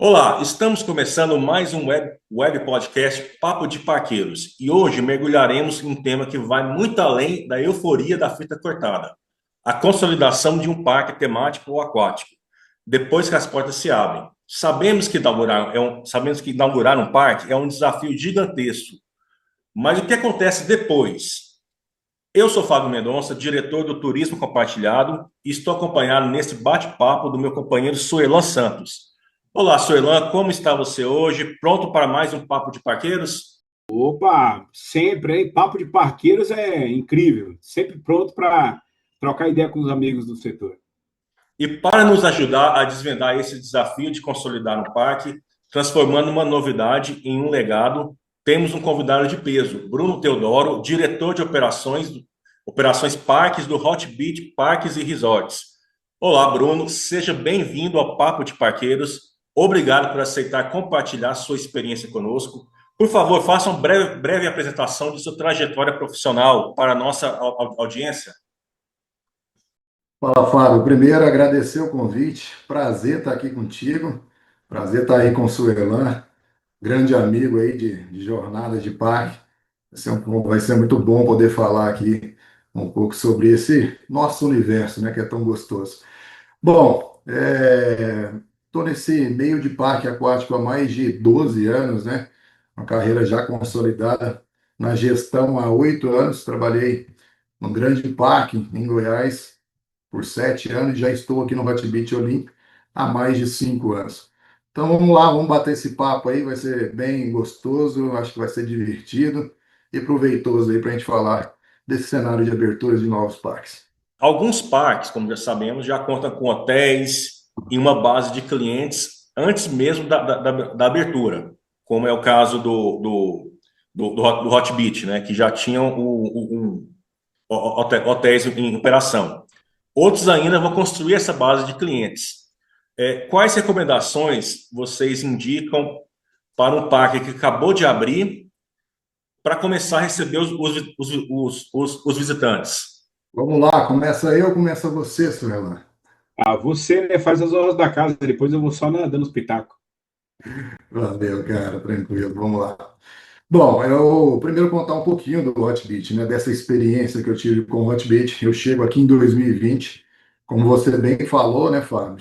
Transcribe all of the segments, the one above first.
Olá, estamos começando mais um web podcast Papo de Parqueiros e hoje mergulharemos em um tema que vai muito além da euforia da fita cortada, a consolidação de um parque temático ou aquático, depois que as portas se abrem. Sabemos que inaugurar um parque é um desafio gigantesco, mas o que acontece depois? Eu sou Fábio Mendonça, diretor do Turismo Compartilhado, e estou acompanhado nesse bate-papo do meu companheiro Suelan Santos. Olá, Suelan, como está você hoje? Pronto para mais um Papo de Parqueiros? Opa, sempre, hein? Papo de parqueiros é incrível. Sempre pronto para trocar ideia com os amigos do setor. E para nos ajudar a desvendar esse desafio de consolidar um parque, transformando uma novidade em um legado, temos um convidado de peso, Bruno Teodoro, diretor de operações parques do Hot Beach Parques e Resorts. Olá, Bruno, seja bem-vindo ao Papo de Parqueiros. Obrigado por aceitar compartilhar sua experiência conosco. Por favor, faça uma breve apresentação de sua trajetória profissional para a nossa audiência. Fala, Fábio. Primeiro, agradecer o convite. Prazer estar aqui contigo. Prazer estar aí com o Suelan, grande amigo aí de jornada de parque. Vai ser muito bom poder falar aqui um pouco sobre esse nosso universo, né, que é tão gostoso. Bom, estou nesse meio de parque aquático há mais de 12 anos, né? Uma carreira já consolidada na gestão há 8 anos. Trabalhei num grande parque em Goiás por 7 anos e já estou aqui no Hot Beach Olímpico há mais de 5 anos. Então vamos lá, vamos bater esse papo aí, vai ser bem gostoso, acho que vai ser divertido e proveitoso aí para a gente falar desse cenário de abertura de novos parques. Alguns parques, como já sabemos, já contam com hotéis e uma base de clientes antes mesmo da abertura, como é o caso do Hot Beach, né, que já tinham hotéis em operação. Outros ainda vão construir essa base de clientes. Quais recomendações vocês indicam para um parque que acabou de abrir para começar a receber os visitantes? Vamos lá, começa eu ou começa você, Suela? Ah, você, né, faz as horas da casa, depois eu vou só dando os pitacos. Valeu, cara, tranquilo, vamos lá. Bom, eu primeiro contar um pouquinho do Hot Beach, né? Dessa experiência que eu tive com o Hot Beach. Eu chego aqui em 2020, como você bem falou, né, Fábio?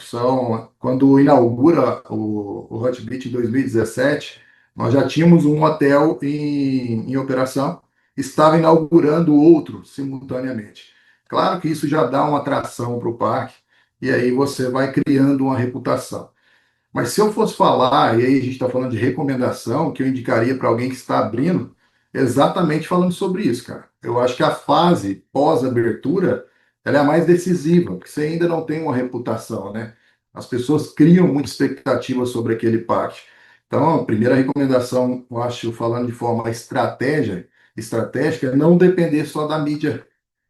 Quando inaugura o Hot Beach em 2017, nós já tínhamos um hotel em operação, estava inaugurando outro simultaneamente. Claro que isso já dá uma atração para o parque, e aí você vai criando uma reputação. Mas se eu fosse falar, e aí a gente está falando de recomendação, que eu indicaria para alguém que está abrindo, exatamente falando sobre isso, cara. Eu acho que a fase pós-abertura, ela é a mais decisiva, porque você ainda não tem uma reputação, né? As pessoas criam muita expectativa sobre aquele parque. Então, a primeira recomendação, eu acho, falando de forma estratégica, é não depender só da mídia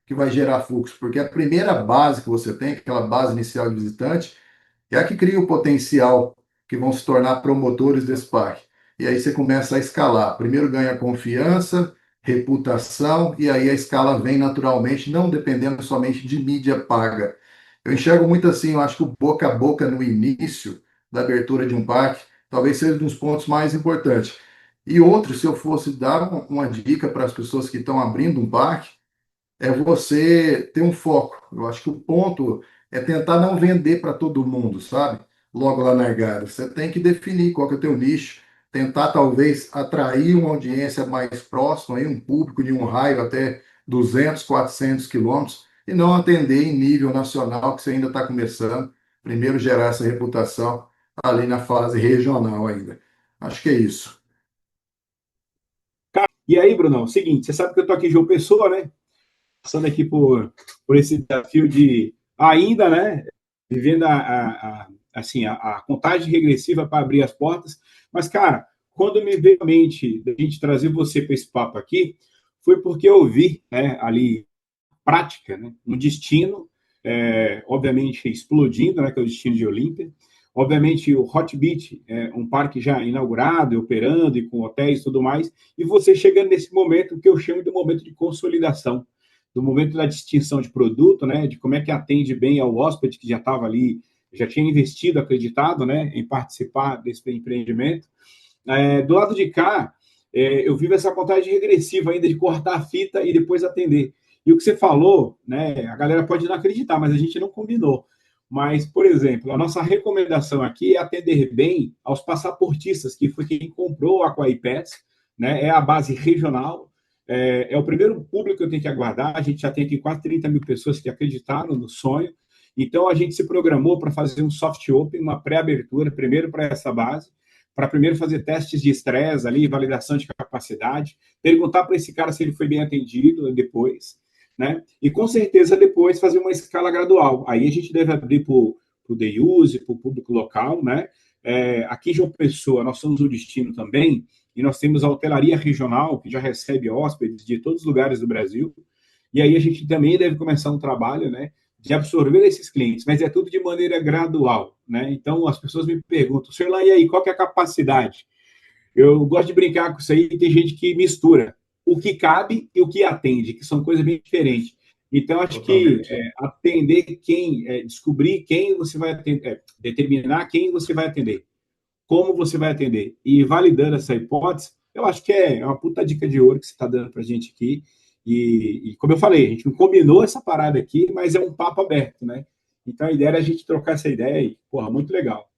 que vai gerar fluxo, porque a primeira base que você tem, aquela base inicial de visitante, é a que cria o potencial que vão se tornar promotores desse parque. E aí você começa a escalar. Primeiro ganha confiança, reputação, e aí a escala vem naturalmente, não dependendo somente de mídia paga. Eu enxergo muito assim, eu acho que o boca a boca no início da abertura de um parque talvez seja um dos pontos mais importantes. E outro, se eu fosse dar uma dica para as pessoas que estão abrindo um parque, é você ter um foco. Eu acho que o ponto é tentar não vender para todo mundo, sabe? Logo lá na largada. Você tem que definir qual que é o teu nicho, tentar talvez atrair uma audiência mais próxima, aí, um público de um raio até 200, 400 quilômetros, e não atender em nível nacional, que você ainda está começando. Primeiro gerar essa reputação ali na fase regional ainda. Acho que é isso. E aí, Brunão, seguinte, você sabe que eu tô aqui em João Pessoa, né? Passando aqui por esse desafio de ainda, né, vivendo assim, a contagem regressiva para abrir as portas. Mas, cara, quando me veio à mente da gente trazer você para esse papo aqui, foi porque eu vi, né, ali prática, né, um destino, obviamente explodindo, né, que é o destino de Olímpia. Obviamente o Hot Beach é um parque já inaugurado, e operando e com hotéis e tudo mais, e você chegando nesse momento que eu chamo de momento de consolidação, do momento da distinção de produto, né, de como é que atende bem ao hóspede que já estava ali já tinha investido, acreditado, né, em participar desse empreendimento. Do lado de cá, eu vivo essa contagem regressiva ainda de cortar a fita e depois atender. E o que você falou, né, a galera pode não acreditar, mas a gente não combinou. Mas, por exemplo, a nossa recomendação aqui é atender bem aos passaportistas, que foi quem comprou a Aqua Pets, né, é a base regional, o primeiro público que eu tenho que aguardar. A gente já tem aqui quase 30 mil pessoas que acreditaram no sonho. Então, a gente se programou para fazer um soft open, uma pré-abertura, primeiro para essa base, para primeiro fazer testes de estresse ali, validação de capacidade, perguntar para esse cara se ele foi bem atendido depois, né? E com certeza depois fazer uma escala gradual. Aí a gente deve abrir para o day use, para o público local, né? Aqui em João Pessoa, nós somos o destino também, e nós temos a hotelaria regional, que já recebe hóspedes de todos os lugares do Brasil, e aí a gente também deve começar um trabalho, né, de absorver esses clientes, mas é tudo de maneira gradual, né? Então, as pessoas me perguntam, sei lá, e aí, qual que é a capacidade? Eu gosto de brincar com isso aí, tem gente que mistura o que cabe e o que atende, que são coisas bem diferentes. Então, acho que atender quem, descobrir quem você vai atender, determinar quem você vai atender, como você vai atender, e validando essa hipótese, eu acho que é uma puta dica de ouro que você está dando para a gente aqui. E como eu falei, a gente não combinou essa parada aqui, mas é um papo aberto, né? Então a ideia era a gente trocar essa ideia e, porra, muito legal.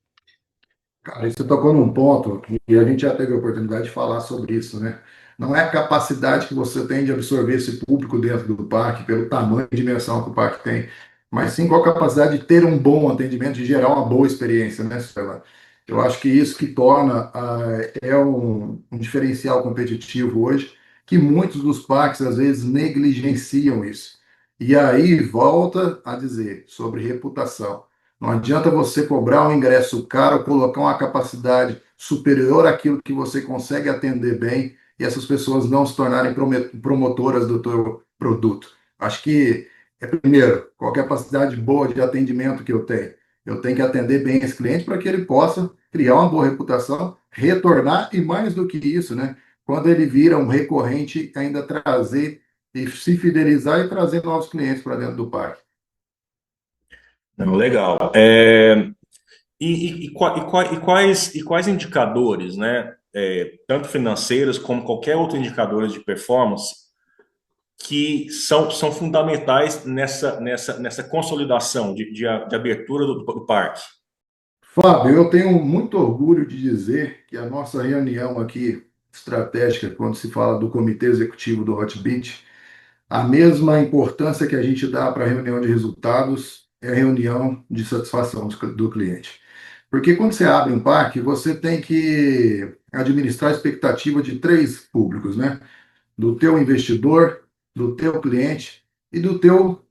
Cara, você tocou num ponto e a gente já teve a oportunidade de falar sobre isso, né? Não é a capacidade que você tem de absorver esse público dentro do parque, pelo tamanho e dimensão que o parque tem, mas sim qual a capacidade de ter um bom atendimento, de gerar uma boa experiência, né, Stella? Eu acho que isso que torna um diferencial competitivo hoje, que muitos dos parques às vezes negligenciam isso. E aí volta a dizer sobre reputação. Não adianta você cobrar um ingresso caro, colocar uma capacidade superior àquilo que você consegue atender bem e essas pessoas não se tornarem promotoras do teu produto. Acho que, primeiro, qual é a capacidade boa de atendimento que eu tenho? Eu tenho que atender bem esse cliente para que ele possa criar uma boa reputação, retornar e, mais do que isso, né? Quando ele vira um recorrente, ainda trazer e se fidelizar e trazer novos clientes para dentro do parque. Não, legal. E quais indicadores, né, tanto financeiros como qualquer outro indicador de performance, que são fundamentais nessa consolidação de abertura do parque? Fábio, eu tenho muito orgulho de dizer que a nossa reunião aqui estratégica, quando se fala do comitê executivo do Hotbit, a mesma importância que a gente dá para a reunião de resultados é a reunião de satisfação do cliente. Porque quando você abre um parque, você tem que administrar a expectativa de três públicos, né? Do teu investidor, do teu cliente e do teu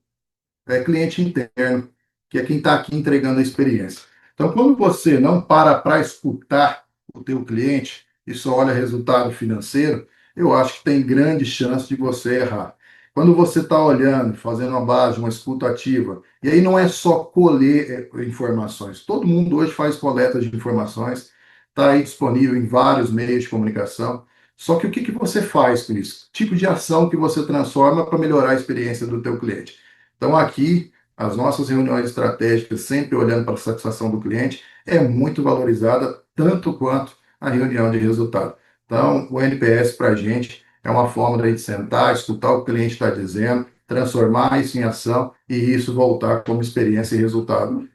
cliente interno, que é quem está aqui entregando a experiência. Então, quando você não para escutar o teu cliente e só olha resultado financeiro, eu acho que tem grande chance de você errar. Quando você está olhando, fazendo uma base, uma escuta ativa, e aí não é só colher informações. Todo mundo hoje faz coleta de informações, está aí disponível em vários meios de comunicação. Só que o que você faz com isso? Que tipo de ação que você transforma para melhorar a experiência do teu cliente? Então, aqui, as nossas reuniões estratégicas, sempre olhando para a satisfação do cliente, é muito valorizada, tanto quanto a reunião de resultado. Então, o NPS para a gente é uma forma da gente sentar, escutar o que o cliente está dizendo, transformar isso em ação e isso voltar como experiência e resultado,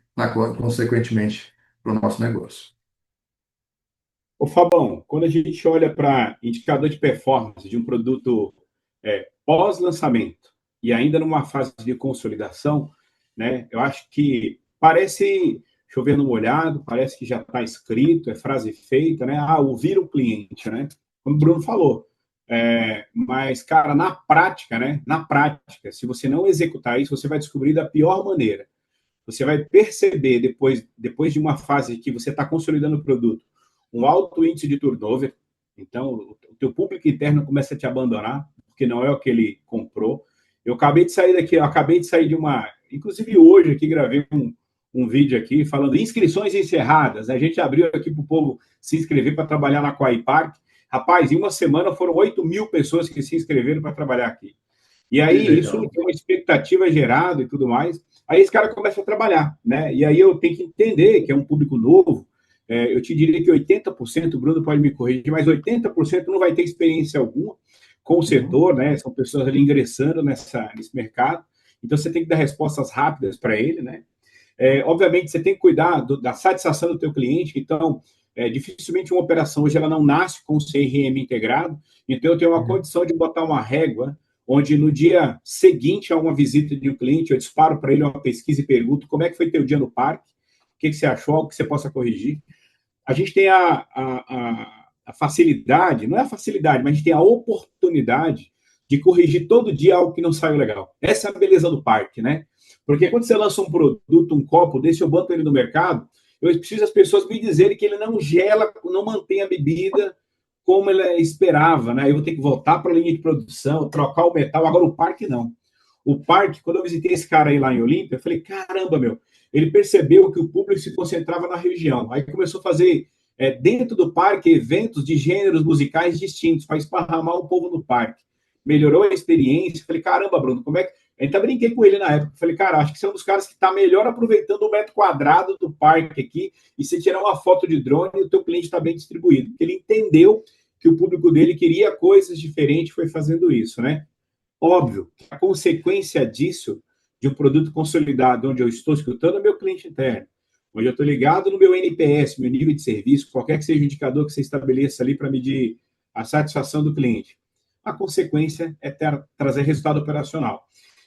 consequentemente, para o nosso negócio. Ô, Fabão, quando a gente olha para indicador de performance de um produto pós-lançamento e ainda numa fase de consolidação, né, eu acho que parece chover no molhado, parece que já está escrito, é frase feita, né? Ouvir o cliente, né? Como o Bruno falou. Mas, cara, na prática, né? Na prática, se você não executar isso, você vai descobrir da pior maneira. Você vai perceber depois de uma fase que você está consolidando o produto, um alto índice de turnover. Então, o teu público interno começa a te abandonar, porque não é o que ele comprou. Eu acabei de sair de uma... Inclusive, hoje aqui gravei um vídeo aqui falando inscrições encerradas. A gente abriu aqui para o povo se inscrever para trabalhar na Aqua Park. Rapaz, em uma semana foram 8 mil pessoas que se inscreveram para trabalhar aqui. E Que aí isso legal. tem uma expectativa gerada e tudo mais. Aí esse cara começa a trabalhar, né? E aí eu tenho que entender que é um público novo. Eu te diria que 80%, o Bruno pode me corrigir, mas 80% não vai ter experiência alguma com o Uhum. setor, né? São pessoas ali ingressando nesse mercado. Então você tem que dar respostas rápidas para ele, né? Obviamente, você tem que cuidar da satisfação do teu cliente. Então, dificilmente uma operação hoje ela não nasce com o CRM integrado. Então, eu tenho uma Uhum. condição de botar uma régua onde no dia seguinte a uma visita de um cliente, eu disparo para ele uma pesquisa e pergunto como é que foi teu dia no parque, o que você achou, o que você possa corrigir. A gente tem a facilidade, não é a facilidade, mas a gente tem a oportunidade de corrigir todo dia algo que não saiu legal. Essa é a beleza do parque, né? Porque quando você lança um produto, um copo desse, eu boto ele no mercado, eu preciso as pessoas me dizerem que ele não gela, não mantém a bebida como ele esperava, né? Eu vou ter que voltar para a linha de produção, trocar o metal. Agora, o parque não. O parque, quando eu visitei esse cara aí lá em Olímpia, eu falei, caramba, meu, ele percebeu que o público se concentrava na região. Aí começou a fazer, dentro do parque, eventos de gêneros musicais distintos, para esparramar o povo no parque. Melhorou a experiência. Falei, caramba, Bruno, como é que. A gente brinquei com ele na época. Falei, cara, acho que você é um dos caras que está melhor aproveitando o metro quadrado do parque aqui. E se tirar uma foto de drone, o teu cliente está bem distribuído. Porque ele entendeu que o público dele queria coisas diferentes, foi fazendo isso, né? Óbvio que a consequência disso, de um produto consolidado, onde eu estou escutando o meu cliente interno, onde eu estou ligado no meu NPS, meu nível de serviço, qualquer que seja o indicador que você estabeleça ali para medir a satisfação do cliente, a consequência é trazer resultado operacional.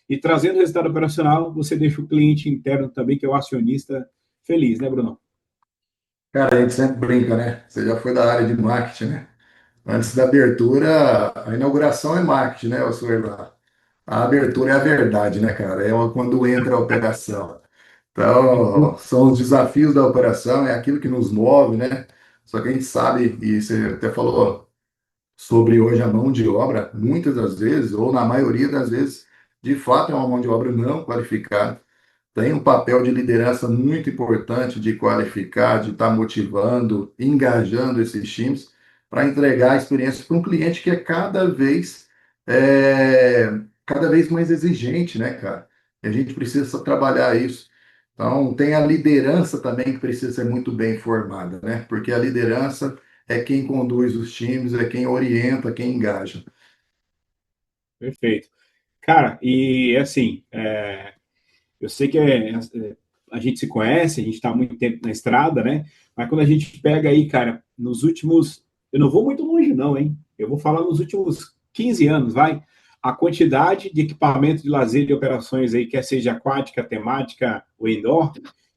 E trazendo resultado operacional, você deixa o cliente interno também, que é o acionista, feliz, né, Bruno? Cara, a gente sempre brinca, né? Você já foi da área de marketing, né? Antes da abertura, a inauguração é marketing, né, senhor? A abertura é a verdade, né, cara? Quando entra a operação. Então, são os desafios da operação, é aquilo que nos move, né? Só que a gente sabe, e você até falou sobre hoje a mão de obra, muitas das vezes, ou na maioria das vezes, de fato é uma mão de obra não qualificada. Tem um papel de liderança muito importante de qualificar, de estar motivando, engajando esses times para entregar a experiência para um cliente que é cada vez mais exigente, né, cara? E a gente precisa trabalhar isso. Então, tem a liderança também que precisa ser muito bem formada, né? Porque a liderança é quem conduz os times, é quem orienta, quem engaja. Perfeito. Cara, e assim, eu sei que a gente se conhece, a gente está há muito tempo na estrada, né? Mas quando a gente pega aí, cara, nos últimos. Eu não vou muito longe, não, hein? Eu vou falar nos últimos 15 anos, vai. A quantidade de equipamento de lazer e de operações aí, quer seja aquática, temática ou indoor,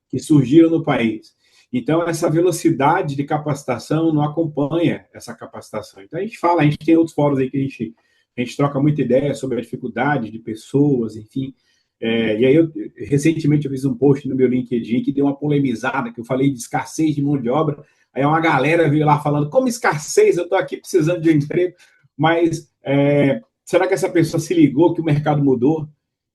que surgiram no país. Então, essa velocidade de capacitação não acompanha essa capacitação. Então, a gente fala, a gente tem outros fóruns aí que a gente troca muita ideia sobre a dificuldade de pessoas, enfim. E aí, recentemente, eu fiz um post no meu LinkedIn que deu uma polemizada, que eu falei de escassez de mão de obra. Aí uma galera veio lá falando, como escassez, eu estou aqui precisando de um emprego. Mas será que essa pessoa se ligou que o mercado mudou,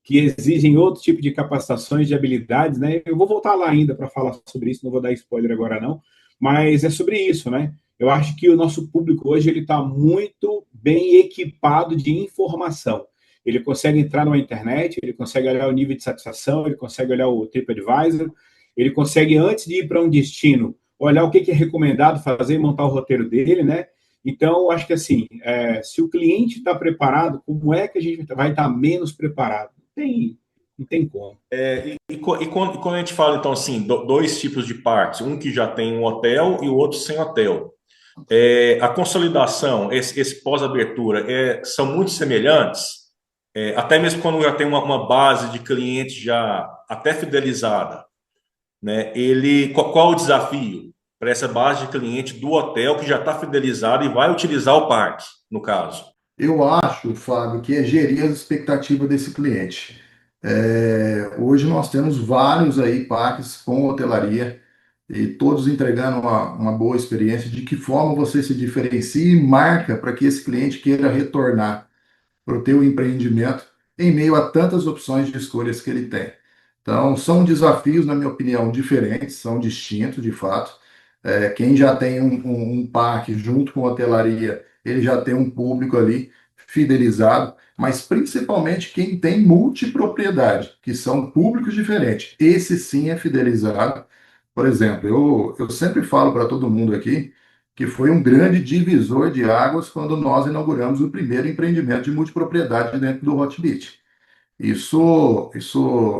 que exigem outro tipo de capacitações, de habilidades, né? Eu vou voltar lá ainda para falar sobre isso, não vou dar spoiler agora não, mas é sobre isso, né? Eu acho que o nosso público hoje ele está muito bem equipado de informação. Ele consegue entrar na internet, ele consegue olhar o nível de satisfação, ele consegue olhar o TripAdvisor, ele consegue, antes de ir para um destino, olhar o que é recomendado fazer e montar o roteiro dele, né? Então, acho que assim, se o cliente está preparado, como é que a gente vai estar menos preparado? Não tem como. E quando a gente fala, então, assim, dois tipos de parques, um que já tem um hotel e o outro sem hotel. A consolidação, esse pós-abertura, são muito semelhantes, até mesmo quando já tem uma base de clientes já até fidelizada, né? Qual o desafio para essa base de cliente do hotel que já está fidelizado e vai utilizar o parque, no caso? Eu acho, Fábio, que é gerir as expectativas desse cliente. Hoje nós temos vários aí parques com hotelaria e todos entregando uma boa experiência. De que forma você se diferencia e marca para que esse cliente queira retornar para o teu empreendimento em meio a tantas opções de escolhas que ele tem. Então, são desafios, na minha opinião, diferentes, são distintos, de fato. Quem já tem um parque junto com hotelaria, ele já tem um público ali fidelizado, mas principalmente quem tem multipropriedade, que são públicos diferentes. Esse sim é fidelizado. Por exemplo, eu sempre falo para todo mundo aqui que foi um grande divisor de águas quando nós inauguramos o primeiro empreendimento de multipropriedade dentro do Hotbit. Isso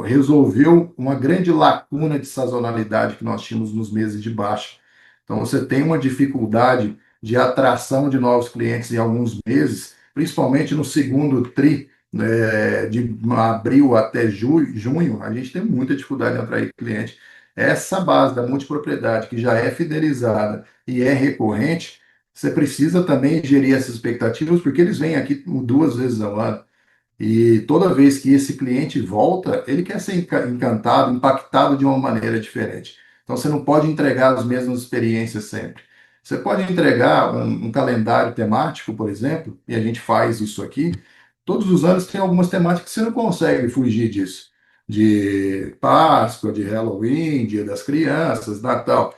resolveu uma grande lacuna de sazonalidade que nós tínhamos nos meses de baixa. Então, você tem uma dificuldade de atração de novos clientes em alguns meses, principalmente no segundo tri, né, de abril até junho, a gente tem muita dificuldade em atrair cliente. Essa base da multipropriedade, que já é fidelizada e é recorrente, você precisa também gerir essas expectativas, porque eles vêm aqui 2 vezes ao ano. E toda vez que esse cliente volta, ele quer ser encantado, impactado de uma maneira diferente. Então você não pode entregar as mesmas experiências sempre. Você pode entregar um calendário temático, por exemplo, e a gente faz isso aqui. Todos os anos tem algumas temáticas que você não consegue fugir disso. De Páscoa, de Halloween, Dia das Crianças, Natal.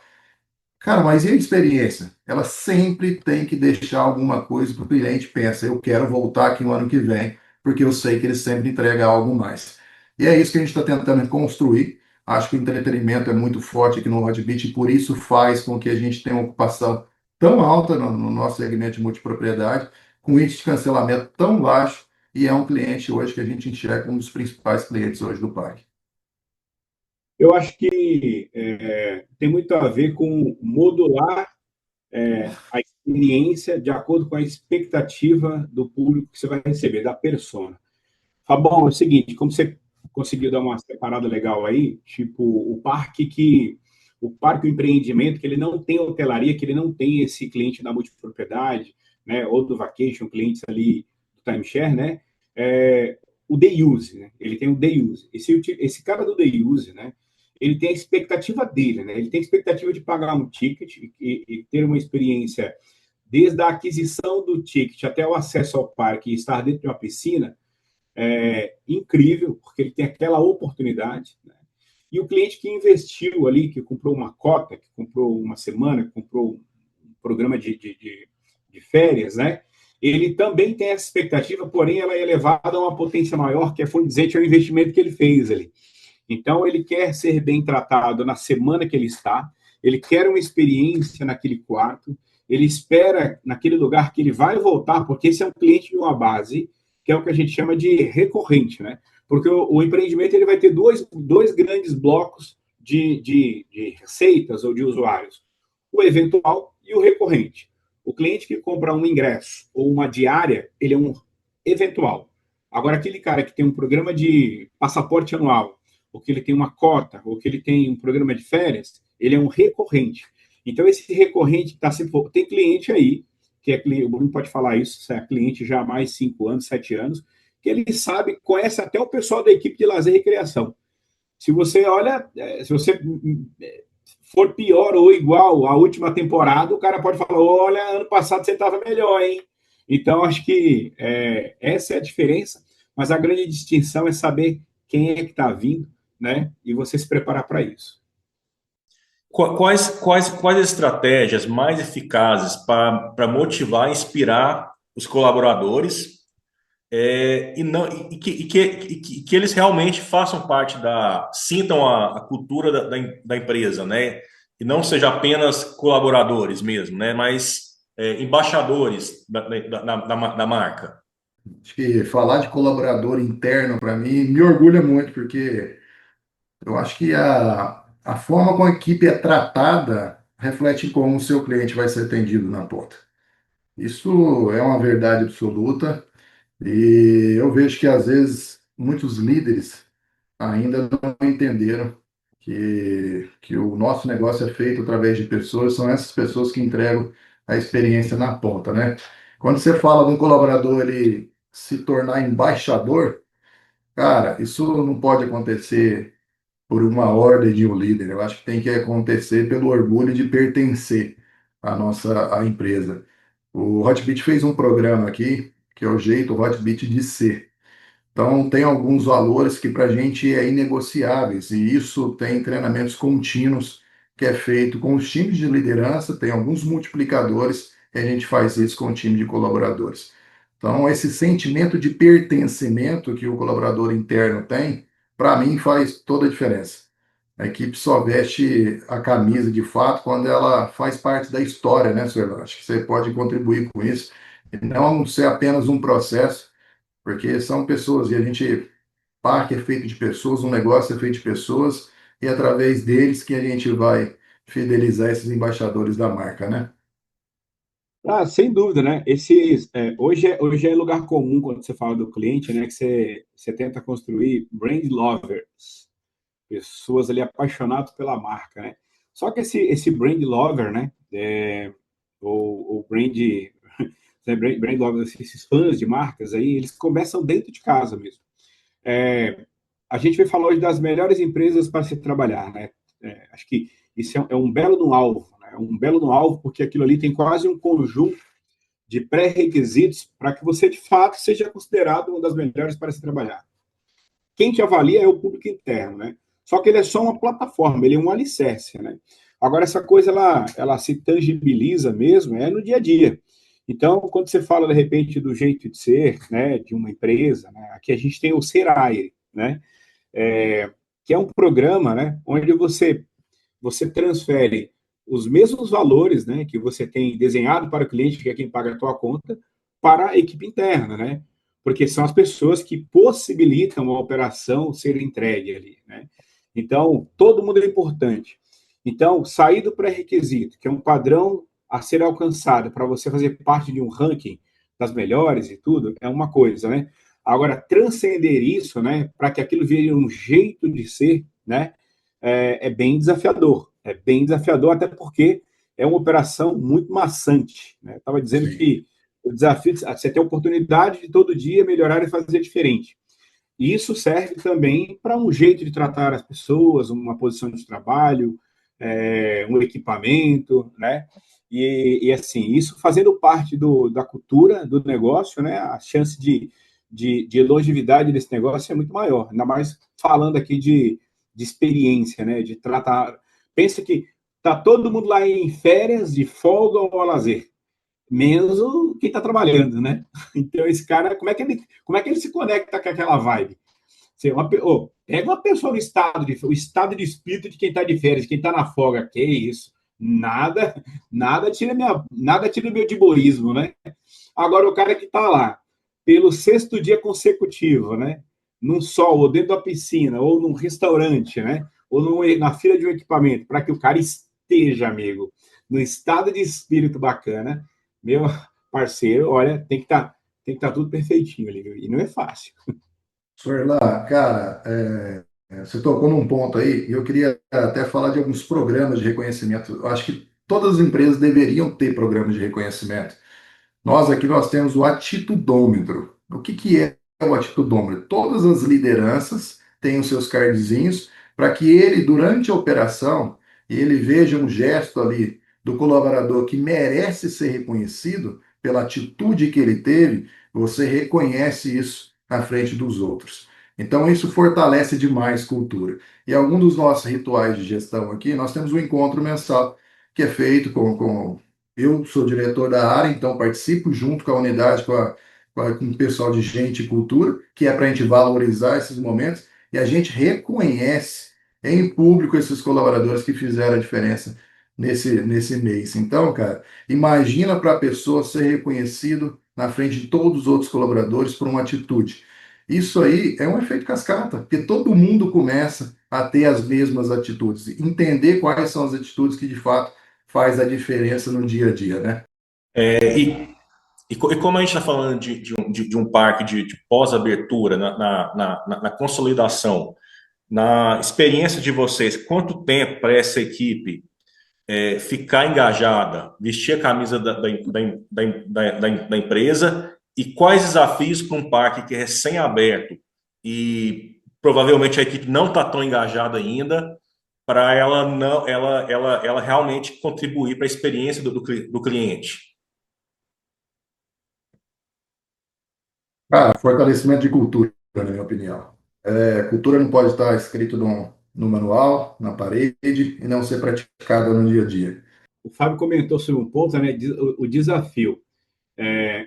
Cara, mas e a experiência? Ela sempre tem que deixar alguma coisa para o cliente pensa, eu quero voltar aqui no ano que vem, porque eu sei que ele sempre entrega algo mais. E é isso que a gente está tentando construir. Acho que o entretenimento é muito forte aqui no Hotbit e por isso faz com que a gente tenha uma ocupação tão alta no nosso segmento de multipropriedade, com índice de cancelamento tão baixo, e é um cliente hoje que a gente enxerga como um dos principais clientes hoje do parque. Eu acho que tem muito a ver com modular a experiência de acordo com a expectativa do público que você vai receber, da persona. Fabão, é o seguinte, como você conseguiu dar uma separada legal aí, tipo, o empreendimento, que ele não tem hotelaria, que ele não tem esse cliente da multipropriedade, né, ou do vacation, clientes ali do timeshare, né, o day use, né, ele tem o day use. Esse cara do day use, né, ele tem a expectativa dele, né, ele tem a expectativa de pagar um ticket e ter uma experiência desde a aquisição do ticket até o acesso ao parque e estar dentro de uma piscina, incrível, porque ele tem aquela oportunidade, né? E o cliente que investiu ali, que comprou uma cota, que comprou uma semana, que comprou um programa de férias, né? Ele também tem essa expectativa, porém ela é elevada a uma potência maior, que é condizente ao investimento que ele fez ali. Então, ele quer ser bem tratado na semana que ele está, ele quer uma experiência naquele quarto, ele espera naquele lugar que ele vai voltar, porque esse é um cliente de uma base, que é o que a gente chama de recorrente, né? Porque o empreendimento ele vai ter dois grandes blocos de receitas ou de usuários: o eventual e o recorrente. O cliente que compra um ingresso ou uma diária, ele é um eventual. Agora, aquele cara que tem um programa de passaporte anual, ou que ele tem uma cota, ou que ele tem um programa de férias, ele é um recorrente. Então, esse recorrente está sempre. Tem cliente aí, que é cliente, o Bruno pode falar isso, é cliente já há mais 5 anos, 7 anos, que ele sabe, conhece até o pessoal da equipe de lazer e recreação. Se você olha, se você for pior ou igual à última temporada, o cara pode falar: olha, ano passado você estava melhor, hein? Então, acho que essa é a diferença, mas a grande distinção é saber quem é que está vindo, né? E você se preparar para isso. Quais estratégias mais eficazes para motivar e inspirar os colaboradores e, não, que eles realmente façam parte sintam a cultura da empresa, né? E não seja apenas colaboradores mesmo, né? Mas embaixadores da marca. Acho que falar de colaborador interno, para mim, me orgulha muito, porque eu acho que a forma como a equipe é tratada reflete como o seu cliente vai ser atendido na ponta. Isso é uma verdade absoluta e eu vejo que às vezes muitos líderes ainda não entenderam que o nosso negócio é feito através de pessoas, são essas pessoas que entregam a experiência na ponta, né? Quando você fala de um colaborador ele se tornar embaixador, cara, isso não pode acontecer por uma ordem de um líder. Eu acho que tem que acontecer pelo orgulho de pertencer à empresa. O Hotbit fez um programa aqui, que é o jeito Hotbit de ser. Então, tem alguns valores que para a gente é inegociáveis, e isso tem treinamentos contínuos que é feito com os times de liderança, tem alguns multiplicadores, e a gente faz isso com o time de colaboradores. Então, esse sentimento de pertencimento que o colaborador interno tem, para mim, faz toda a diferença. A equipe só veste a camisa de fato quando ela faz parte da história, né, senhor? Acho que você pode contribuir com isso, e não ser apenas um processo, porque são pessoas e a gente, parque é feito de pessoas, um negócio é feito de pessoas, e é através deles que a gente vai fidelizar esses embaixadores da marca, né? Ah, sem dúvida, né? Hoje é lugar comum quando você fala do cliente, né? Que você tenta construir brand lovers, pessoas ali apaixonadas pela marca, né? Só que esse brand lover, né? O brand, né, brand lover, esses fãs de marcas aí, eles começam dentro de casa mesmo. A gente vai falar hoje das melhores empresas para se trabalhar, né? Acho que isso é um belo no alvo, né? Um belo no alvo, porque aquilo ali tem quase um conjunto de pré-requisitos para que você, de fato, seja considerado uma das melhores para se trabalhar. Quem te avalia é o público interno, né? Só que ele é só uma plataforma, ele é um alicerce, né? Agora, essa coisa, ela se tangibiliza mesmo, no dia a dia. Então, quando você fala, de repente, do jeito de ser, né, de uma empresa, né, aqui a gente tem o Serae, né, que é um programa, né, onde você transfere os mesmos valores, né, que você tem desenhado para o cliente, que é quem paga a tua conta, para a equipe interna, né? Porque são as pessoas que possibilitam a operação ser entregue ali, né? Então, todo mundo é importante. Então, sair do pré-requisito, que é um padrão a ser alcançado para você fazer parte de um ranking das melhores e tudo, é uma coisa, né? Agora, transcender isso, né, para que aquilo vire um jeito de ser, né, é bem desafiador. É bem desafiador, até porque é uma operação muito maçante. Né? Estava dizendo Sim. que o desafio você tem a oportunidade de todo dia melhorar e fazer diferente. E isso serve também para um jeito de tratar as pessoas, uma posição de trabalho, um equipamento, né? E assim, isso fazendo parte da cultura do negócio, né? A chance de longevidade desse negócio é muito maior. Ainda mais falando aqui de experiência, né? De tratar. Pensa que tá todo mundo lá em férias, de folga ou ao lazer, menos quem está trabalhando, né? Então esse cara, como é que ele se conecta com aquela vibe? Pega uma pessoa no o estado de espírito de quem está de férias, de quem está na folga, que isso? Nada tira meu diboísmo, né? Agora o cara que está lá pelo sexto dia consecutivo, né? Num sol, ou dentro da piscina, ou num restaurante, né? Ou na fila de um equipamento, para que o cara esteja, amigo, no estado de espírito bacana, meu parceiro, olha, tem que tá tudo perfeitinho ali, viu? E não é fácil. Suerlan, cara, você tocou num ponto aí, e eu queria até falar de alguns programas de reconhecimento. Eu acho que todas as empresas deveriam ter programas de reconhecimento. Nós temos o atitudômetro. O que que é o atitudômetro? Todas as lideranças têm os seus cardzinhos para que ele, durante a operação, ele veja um gesto ali do colaborador que merece ser reconhecido pela atitude que ele teve, você reconhece isso na frente dos outros. Então, isso fortalece demais cultura. E algum dos nossos rituais de gestão aqui, nós temos um encontro mensal que é feito com eu sou diretor da área, então participo junto com a unidade, com o pessoal de gente e cultura, que é para a gente valorizar esses momentos, e a gente reconhece em público esses colaboradores que fizeram a diferença nesse mês. Então, cara, imagina para a pessoa ser reconhecido na frente de todos os outros colaboradores por uma atitude. Isso aí é um efeito cascata, porque todo mundo começa a ter as mesmas atitudes, entender quais são as atitudes que de fato faz a diferença no dia a dia, né? E como a gente está falando de um parque de pós-abertura, na consolidação, na experiência de vocês, quanto tempo para essa equipe ficar engajada, vestir a camisa da empresa e quais desafios para um parque que é recém-aberto e provavelmente a equipe não está tão engajada ainda para ela não ela realmente contribuir para a experiência do cliente. Ah, fortalecimento de cultura, na minha opinião. Cultura não pode estar escrito no manual, na parede, e não ser praticada no dia a dia. O Fábio comentou sobre um ponto, né? O desafio.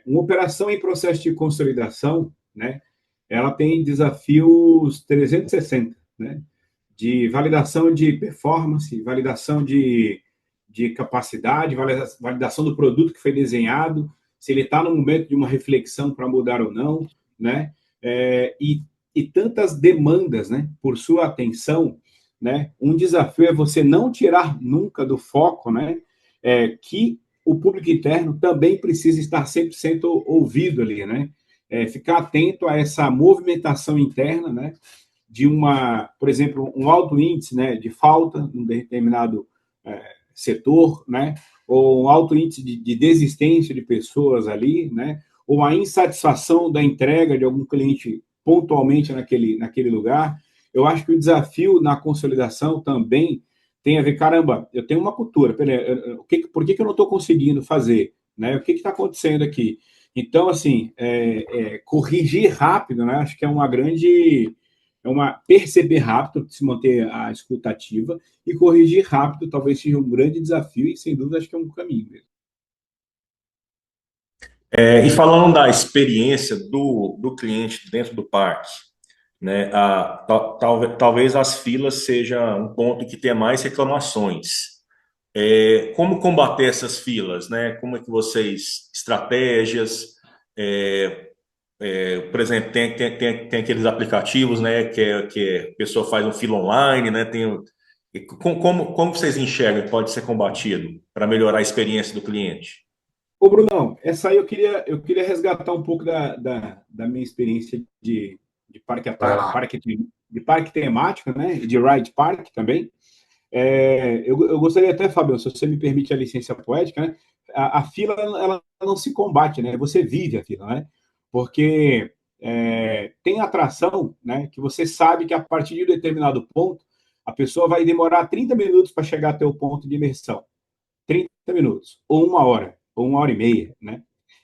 Uma operação em processo de consolidação, né, ela tem desafios 360, né, de validação de performance, validação de capacidade, validação do produto que foi desenhado, se ele está no momento de uma reflexão para mudar ou não, né? E tantas demandas, né, por sua atenção, né? Um desafio é você não tirar nunca do foco, né, que o público interno também precisa estar 100% ouvido ali, né? Ficar atento a essa movimentação interna, né? De por exemplo, um alto índice, né, de falta em um determinado setor, né, ou um alto índice de desistência de pessoas ali, né, ou a insatisfação da entrega de algum cliente pontualmente naquele lugar. Eu acho que o desafio na consolidação também tem a ver, caramba, eu tenho uma cultura, peraí, por que eu não estou conseguindo fazer? Né? O que está acontecendo aqui? Então, assim, corrigir rápido, né? Acho que perceber rápido, se manter a escutativa e corrigir rápido talvez seja um grande desafio e, sem dúvida, acho que é um caminho mesmo. E falando da experiência do cliente dentro do parque, né, talvez as filas seja um ponto que tenha mais reclamações. Como combater essas filas, né? Como é que vocês, estratégias, por exemplo, tem aqueles aplicativos, né, que a pessoa faz um fila online, né? Como vocês enxergam que pode ser combatido para melhorar a experiência do cliente? Ô, Brunão, essa aí eu queria resgatar um pouco da minha experiência de Vai lá. parque temático, né? E de ride park também. Eu gostaria até, Fábio, se você me permite a licença poética, né? A fila, ela não se combate, né? Você vive a fila, né? Porque tem atração, né? Que você sabe que a partir de um determinado ponto, a pessoa vai demorar 30 minutos para chegar até o ponto de imersão. 30 minutos, ou 1 hora e meia, né?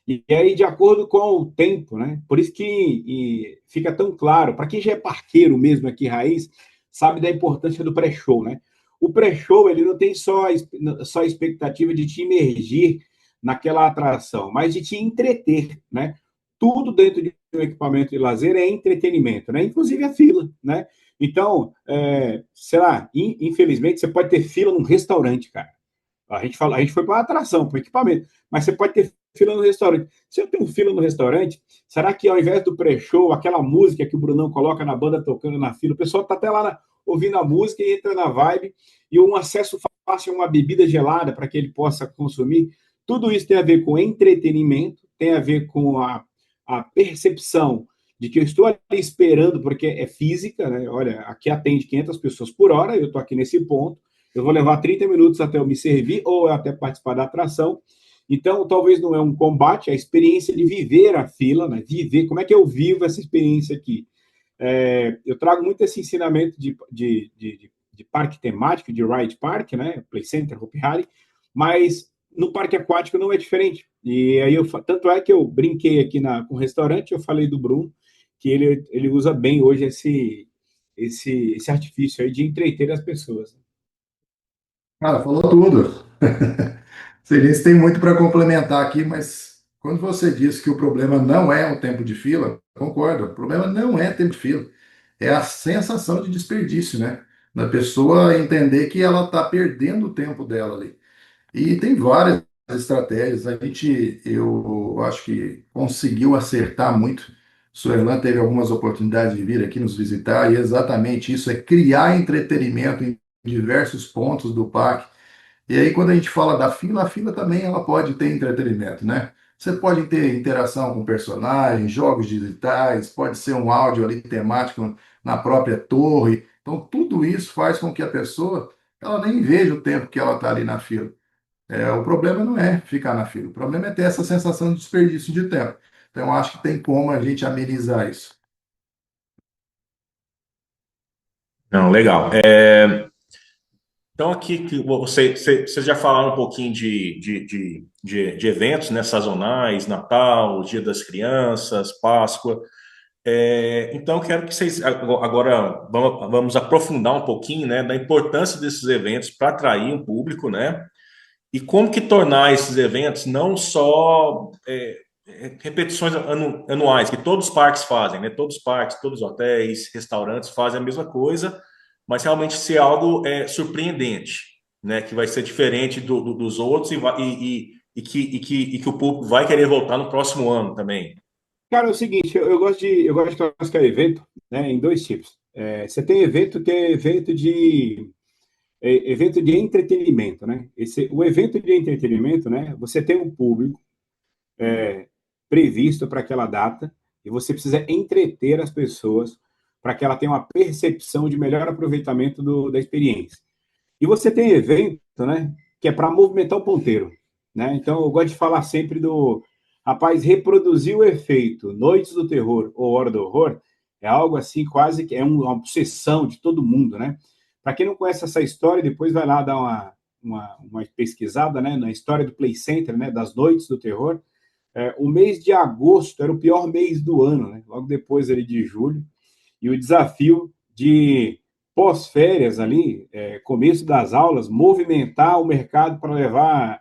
E aí, de acordo com o tempo, né? Por isso que fica tão claro, para quem já é parqueiro mesmo aqui, raiz, sabe da importância do pré-show, né? O pré-show, ele não tem só a expectativa de te imergir naquela atração, mas de te entreter, né? Tudo dentro de um equipamento de lazer é entretenimento, né? Inclusive a fila, né? Então, sei lá, infelizmente, você pode ter fila num restaurante, cara. A gente foi para uma atração, para o equipamento, mas você pode ter fila no restaurante. Se eu tenho fila no restaurante, será que ao invés do pré-show, aquela música que o Brunão coloca na banda tocando na fila, o pessoal está até lá ouvindo a música e entra na vibe, e um acesso fácil a uma bebida gelada para que ele possa consumir? Tudo isso tem a ver com entretenimento, tem a ver com a percepção de que eu estou ali esperando, porque é física, né? Olha, aqui atende 500 pessoas por hora, eu estou aqui nesse ponto, eu vou levar 30 minutos até eu me servir ou até participar da atração. Então, talvez não é um combate, é a experiência de viver a fila, né? Viver, como é que eu vivo essa experiência aqui? Eu trago muito esse ensinamento de parque temático, de ride park, né? Play Center, Hopi Hari, mas no parque aquático não é diferente. E aí, tanto é que eu brinquei aqui com o restaurante, eu falei do Bruno, que ele usa bem hoje esse artifício aí de entreter as pessoas. Cara, falou tudo. Seria, tem muito para complementar aqui, mas quando você disse que o problema não é o tempo de fila, concordo. O problema não é tempo de fila, é a sensação de desperdício, né? Da pessoa entender que ela está perdendo o tempo dela ali. E tem várias estratégias. Eu acho que conseguiu acertar muito. Suerlan teve algumas oportunidades de vir aqui nos visitar, e exatamente isso é criar entretenimento em diversos pontos do parque. E aí, quando a gente fala da fila, a fila também ela pode ter entretenimento, né? Você pode ter interação com personagens, jogos digitais, pode ser um áudio ali temático na própria torre. Então, tudo isso faz com que a pessoa ela nem veja o tempo que ela está ali na fila. O problema não é ficar na fila, o problema é ter essa sensação de desperdício de tempo. Então, eu acho que tem como a gente amenizar isso. Não, legal. Então, aqui que vocês já falaram um pouquinho de eventos, né, sazonais, Natal, Dia das Crianças, Páscoa. Então, eu quero que vocês agora vamos aprofundar um pouquinho, né, da importância desses eventos para atrair um público, né, E como que tornar esses eventos não só repetições anuais, que todos os parques fazem, né? Todos os parques, todos os hotéis, restaurantes fazem a mesma coisa, mas realmente ser algo surpreendente, né? Que vai ser diferente dos outros e que o público vai querer voltar no próximo ano também. Cara, é o seguinte, eu gosto de classificar evento, né, em dois tipos. Você tem evento que é evento de entretenimento, né? O evento de entretenimento, né? Você tem um público previsto para aquela data e você precisa entreter as pessoas para que ela tenha uma percepção de melhor aproveitamento da experiência. E você tem evento, né, que é para movimentar o ponteiro, né? Então eu gosto de falar sempre do rapaz reproduzir o efeito Noites do Terror ou Hora do Horror é algo assim quase que é uma obsessão de todo mundo, né? Para quem não conhece essa história, depois vai lá dar uma pesquisada, né, na história do Play Center, né, das Noites do Terror. O mês de agosto era o pior mês do ano, né? Logo depois ali de julho, e o desafio de pós-férias ali, começo das aulas, movimentar o mercado para levar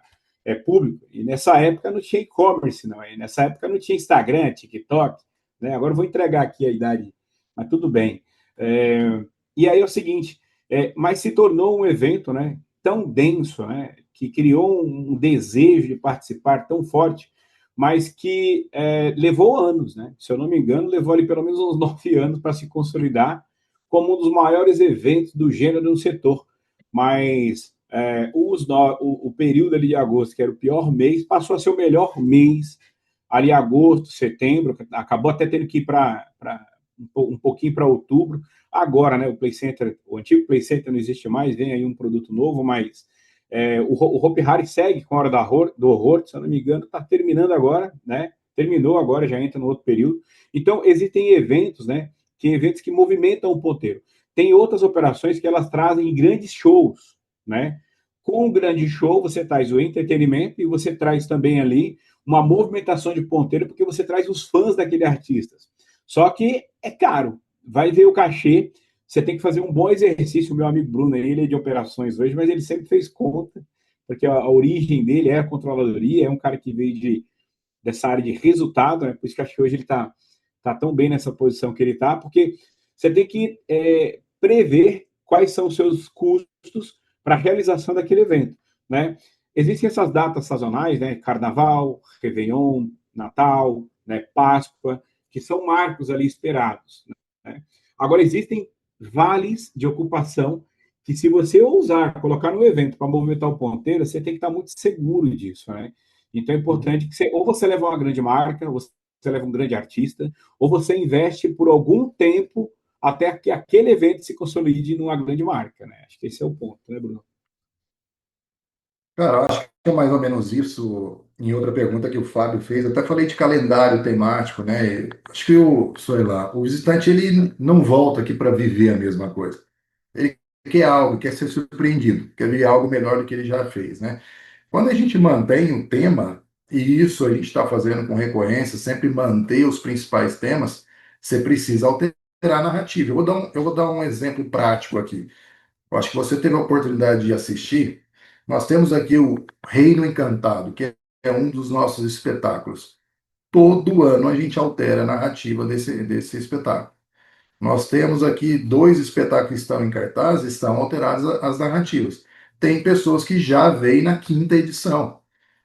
público. E nessa época não tinha e-commerce, não. E nessa época não tinha Instagram, TikTok. Né? Agora eu vou entregar aqui a idade, mas tudo bem. E aí é o seguinte, mas se tornou um evento, né, tão denso, né, que criou um desejo de participar tão forte, mas que levou anos, né? Se eu não me engano, levou ali pelo menos uns 9 anos para se consolidar como um dos maiores eventos do gênero no setor. Mas o período ali de agosto, que era o pior mês, passou a ser o melhor mês. Ali agosto, setembro, acabou até tendo que ir para um pouquinho para outubro. Agora, né, o antigo Play Center não existe mais, vem aí um produto novo, mas o Hopi Hari segue com a Hora do Horror, se eu não me engano, está terminando agora, né? Terminou agora, já entra no outro período. Então, existem eventos, né? Eventos que movimentam o ponteiro. Tem outras operações que elas trazem grandes shows, né? Com um grande show, você traz o entretenimento e você traz também ali uma movimentação de ponteiro, porque você traz os fãs daquele artista. Só que é caro. Vai ver o cachê, você tem que fazer um bom exercício. O meu amigo Bruno, ele é de operações hoje, mas ele sempre fez conta, porque a origem dele é a controladoria, é um cara que veio dessa área de resultado, né? Por isso que acho que hoje ele tá tão bem nessa posição que ele está, porque você tem que prever quais são os seus custos para a realização daquele evento, né? Existem essas datas sazonais, né? Carnaval, Réveillon, Natal, né? Páscoa, que são marcos ali esperados, né? Agora, existem vales de ocupação que, se você ousar colocar no evento para movimentar o ponteiro, você tem que estar muito seguro disso, né? Então é importante que ou você leva uma grande marca, ou você leva um grande artista, ou você investe por algum tempo até que aquele evento se consolide numa grande marca, né? Acho que esse é o ponto, né, Bruno? Cara, acho que é mais ou menos isso em outra pergunta que o Fábio fez. Eu até falei de calendário temático, né? Acho que sei lá, o visitante ele não volta aqui para viver a mesma coisa. Ele quer algo, quer ser surpreendido, quer ver algo melhor do que ele já fez, né? Quando a gente mantém um tema, e isso a gente está fazendo com recorrência, sempre manter os principais temas, você precisa alterar a narrativa. Eu vou dar um exemplo prático aqui. Eu acho que você teve a oportunidade de assistir. Nós temos aqui o Reino Encantado, que é um dos nossos espetáculos. Todo ano a gente altera a narrativa desse espetáculo. Nós temos aqui dois espetáculos que estão em cartaz, estão alteradas as narrativas. Tem pessoas que já veem na quinta edição.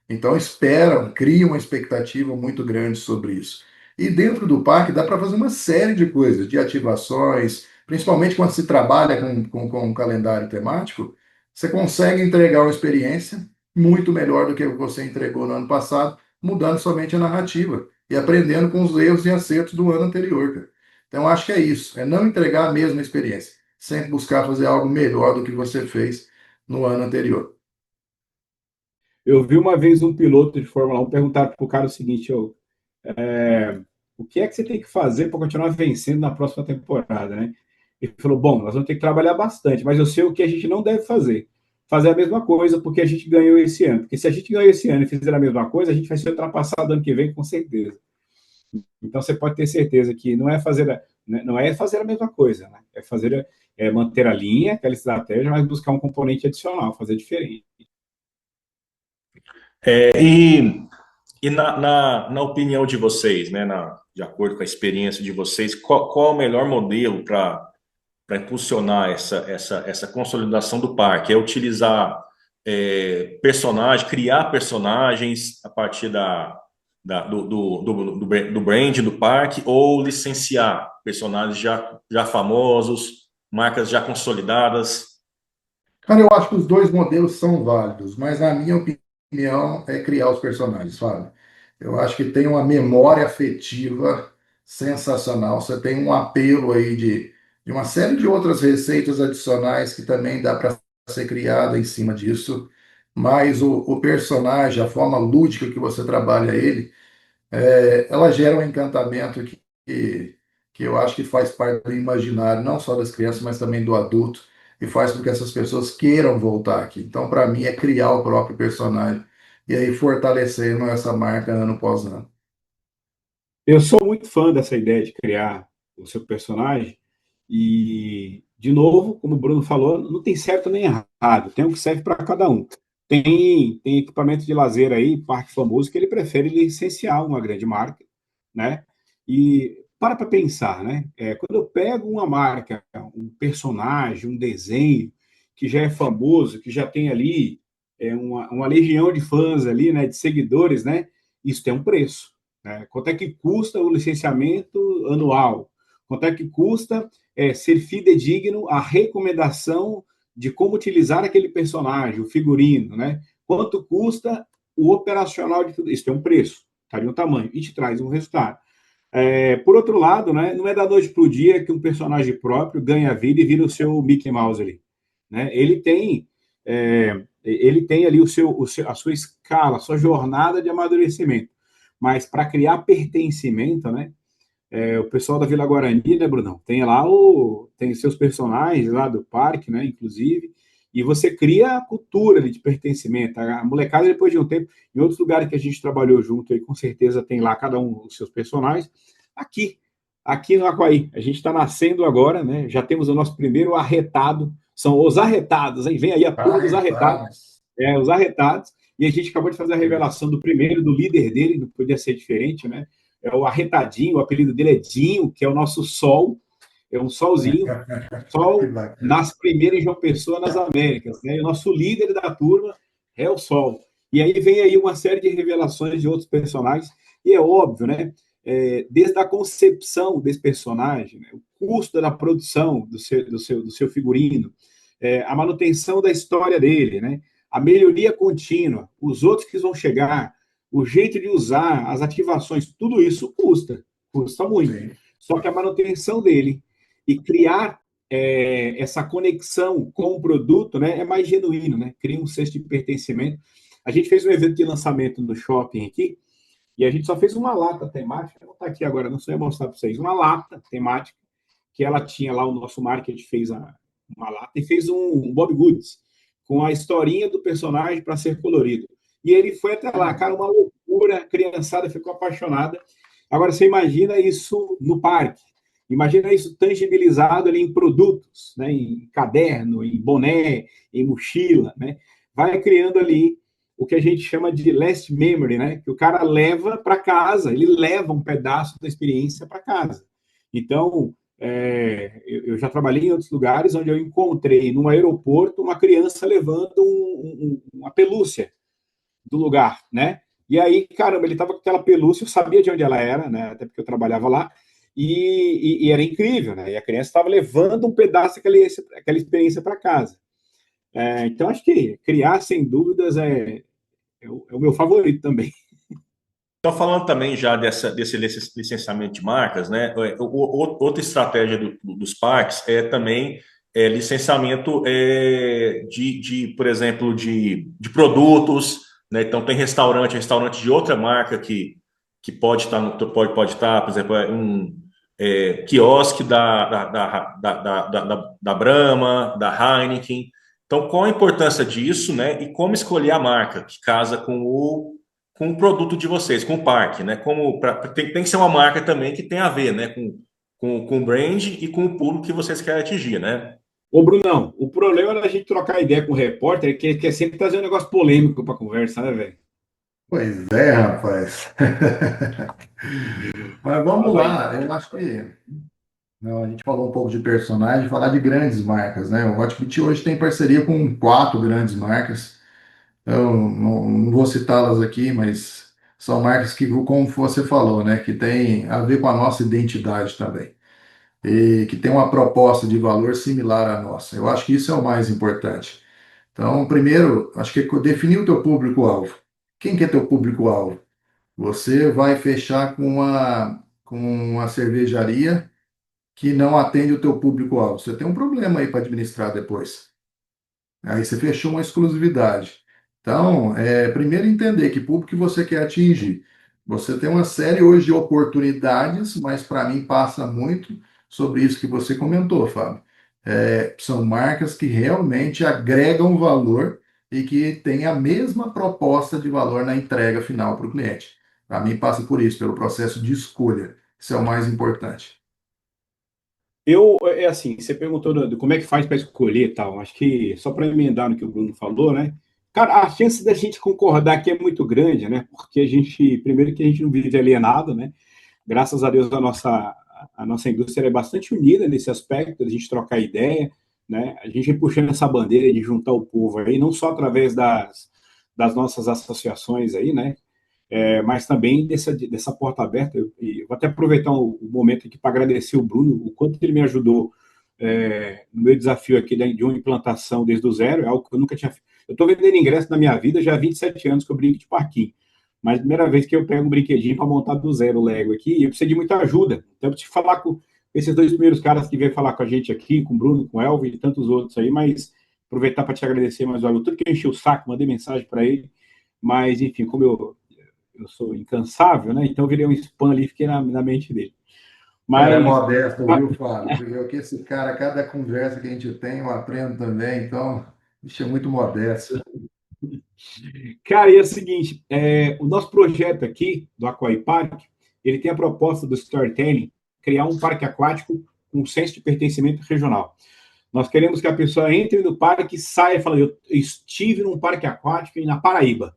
Então esperam, criam uma expectativa muito grande sobre isso. E dentro do parque dá para fazer uma série de coisas, de ativações, principalmente quando se trabalha com um calendário temático, você consegue entregar uma experiência muito melhor do que você entregou no ano passado, mudando somente a narrativa e aprendendo com os erros e acertos do ano anterior, cara. Então acho que é isso, é não entregar a mesma experiência, sempre buscar fazer algo melhor do que você fez no ano anterior. Eu vi uma vez um piloto de Fórmula 1 perguntar para o cara o seguinte: o que é que você tem que fazer para continuar vencendo na próxima temporada, né? Ele falou: bom, nós vamos ter que trabalhar bastante, mas eu sei o que a gente não deve fazer. Fazer a mesma coisa porque a gente ganhou esse ano. Porque se a gente ganhou esse ano e fizer a mesma coisa, a gente vai ser ultrapassado ano que vem, com certeza. Então você pode ter certeza que não é fazer a mesma coisa, né? Manter a linha, aquela estratégia, mas buscar um componente adicional, fazer diferente. E na opinião de vocês, né, de acordo com a experiência de vocês, qual é o melhor modelo para impulsionar essa consolidação do parque? É utilizar personagem, criar personagens a partir do brand do parque, ou licenciar personagens já famosos, marcas já consolidadas? Cara, eu acho que os dois modelos são válidos, mas na minha opinião é criar os personagens, Fábio. Eu acho que tem uma memória afetiva sensacional. Você tem um apelo aí de uma série de outras receitas adicionais que também dá para ser criada em cima disso. Mas o personagem, a forma lúdica que você trabalha ele, ela gera um encantamento que eu acho que faz parte do imaginário, não só das crianças, mas também do adulto, e faz com que essas pessoas queiram voltar aqui. Então, para mim, é criar o próprio personagem e aí fortalecendo essa marca ano após ano. Eu sou muito fã dessa ideia de criar o seu personagem e, de novo, como o Bruno falou, não tem certo nem errado, tem o que serve para cada um. Tem equipamento de lazer aí, parque famoso, que ele prefere licenciar uma grande marca, né? E para pensar, né? Quando eu pego uma marca, um personagem, um desenho que já é famoso, que já tem ali uma legião de fãs ali, né? De seguidores, né? Isso tem um preço, né? Quanto é que custa o licenciamento anual? Quanto é que custa ser fidedigno à recomendação de como utilizar aquele personagem, o figurino, né? Quanto custa o operacional de tudo isso? Tem um preço, tá de um tamanho, e te traz um resultado. Por outro lado, né, não é da noite para o dia que um personagem próprio ganha vida e vira o seu Mickey Mouse ali. Né? Ele tem ali a sua escala, a sua jornada de amadurecimento. Mas para criar pertencimento, né, o pessoal da Vila Guarani, né, Brunão? Tem seus personagens lá do parque, né, inclusive, e você cria a cultura ali de pertencimento. A molecada, depois de um tempo, em outros lugares que a gente trabalhou junto, aí, com certeza tem lá cada um os seus personagens. Aqui, aqui no Aquaí, a gente está nascendo agora, né? Já temos o nosso primeiro arretado, são os arretados, hein? Vem aí a turma dos arretados, Arretados. os arretados, e a gente acabou de fazer a revelação do primeiro, do líder dele, não podia ser diferente, né? É o Arretadinho, o apelido dele é Dinho, que é o nosso sol, é um solzinho, Que sol bacana. nasce primeiro em João Pessoa, nas Américas, né? E o nosso líder da turma é o sol. E aí vem aí uma série de revelações de outros personagens, e é óbvio, né? Desde a concepção desse personagem, né? O custo da produção do seu figurino, a manutenção da história dele, né? A melhoria contínua, os outros que vão chegar, o jeito de usar, as ativações, tudo isso custa muito. Sim. Só que a manutenção dele e criar essa conexão com o produto, né, é mais genuíno, né? Cria um senso de pertencimento. A gente fez um evento de lançamento no shopping aqui e a gente só fez uma lata temática, não está aqui agora, não sei mostrar para vocês, uma lata temática que ela tinha lá, o nosso marketing fez uma lata e fez um Bob Goods com a historinha do personagem para ser colorido. E ele foi até lá, cara, uma loucura, a criançada ficou apaixonada. Agora, você imagina isso no parque, imagina isso tangibilizado ali em produtos, né, em caderno, em boné, em mochila, né? Vai criando ali o que a gente chama de last memory, né? Que o cara leva para casa, ele leva um pedaço da experiência para casa. Então, eu já trabalhei em outros lugares onde eu encontrei no aeroporto uma criança levando uma pelúcia do lugar, né? E aí, caramba, ele estava com aquela pelúcia, eu sabia de onde ela era, né? Até porque eu trabalhava lá, e era incrível, né? E a criança estava levando um pedaço daquela experiência para casa. Então, acho que criar, sem dúvidas, é o meu favorito também. Então, falando também já desse licenciamento de marcas, né? Outra estratégia dos parques é também licenciamento por exemplo, de produtos, né? Então, tem restaurante de outra marca que pode estar, pode estar, por exemplo, quiosque da Brahma, da Heineken. Então, qual a importância disso, né? E como escolher a marca que casa com o produto de vocês, com o parque, né? Tem que ser uma marca também que tem a ver, né? Com o brand e com o público que vocês querem atingir, né? Ô, Brunão, o problema da gente trocar ideia com o repórter é que quer sempre trazer um negócio polêmico para a conversa, né, velho? Pois é, rapaz. Mas vamos Fala aí. lá, eu acho que não, a gente falou um pouco de personagem, falar de grandes marcas, né? O Hotbit hoje tem parceria com 4 grandes marcas. Eu não vou citá-las aqui, mas são marcas que, como você falou, né, que tem a ver com a nossa identidade também e que tem uma proposta de valor similar à nossa. Eu acho que isso é o mais importante. Então, primeiro, acho que é definir o teu público-alvo. Quem que é teu público-alvo? Você vai fechar com uma cervejaria que não atende o teu público-alvo. Você tem um problema aí para administrar depois. Aí você fechou uma exclusividade. Então, primeiro entender que público que você quer atingir. Você tem uma série hoje de oportunidades, mas para mim passa muito sobre isso que você comentou, Fábio. São marcas que realmente agregam valor e que têm a mesma proposta de valor na entrega final para o cliente. Para mim passa por isso, pelo processo de escolha. Isso é o mais importante. É assim, você perguntou como é que faz para escolher e tal. Acho que, só para emendar no que o Bruno falou, né? Cara, a chance da gente concordar aqui é muito grande, né? Porque primeiro que a gente não vive alienado, né? Graças a Deus a nossa indústria é bastante unida nesse aspecto, a gente trocar ideia, né? A gente puxando essa bandeira de juntar o povo aí, não só através das nossas associações aí, né? Mas também dessa porta aberta. E vou até aproveitar o momento aqui para agradecer o Bruno, o quanto ele me ajudou no meu desafio aqui de uma implantação desde o zero, é algo que eu nunca tinha feito. Eu estou vendendo ingresso na minha vida já há 27 anos que eu brinco de parquinho. Mas a primeira vez que eu pego um brinquedinho para montar do zero o Lego aqui, e eu preciso de muita ajuda. Então, eu preciso falar com esses dois primeiros caras que vieram falar com a gente aqui, com o Bruno, com o Elvio e tantos outros aí, mas aproveitar para te agradecer mais uma vez. Tudo que eu enchi o saco, mandei mensagem para ele, mas, enfim, como eu sou incansável, né? Então eu virei um spam ali, fiquei na mente dele. Cara, é Mas, modesto, viu, Fábio? Porque o que esse cara, cada conversa que a gente tem, eu aprendo também. Então, isso é muito modesto. cara, e é o seguinte, o nosso projeto aqui, do Aquai Park, ele tem a proposta do storytelling, criar um parque aquático com um senso de pertencimento regional. Nós queremos que a pessoa entre no parque e saia falando, eu estive num parque aquático na Paraíba,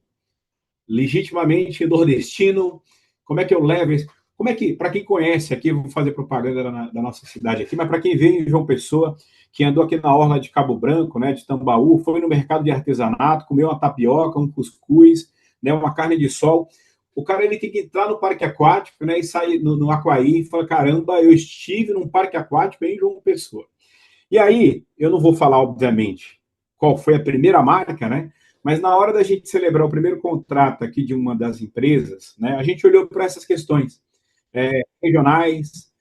legitimamente nordestino, como é que eu levo isso? Como é que, para quem conhece aqui, eu vou fazer propaganda da nossa cidade aqui, mas para quem veio em João Pessoa, que andou aqui na orla de Cabo Branco, né, de Tambaú, foi no mercado de artesanato, comeu uma tapioca, um cuscuz, né, uma carne de sol, o cara ele tem que entrar no parque aquático, né, e sair no Aquaí e falar, caramba, eu estive num parque aquático em João Pessoa. E aí, eu não vou falar, obviamente, qual foi a primeira marca, né? Mas na hora da gente celebrar o primeiro contrato aqui de uma das empresas, né, a gente olhou para essas questões regionais,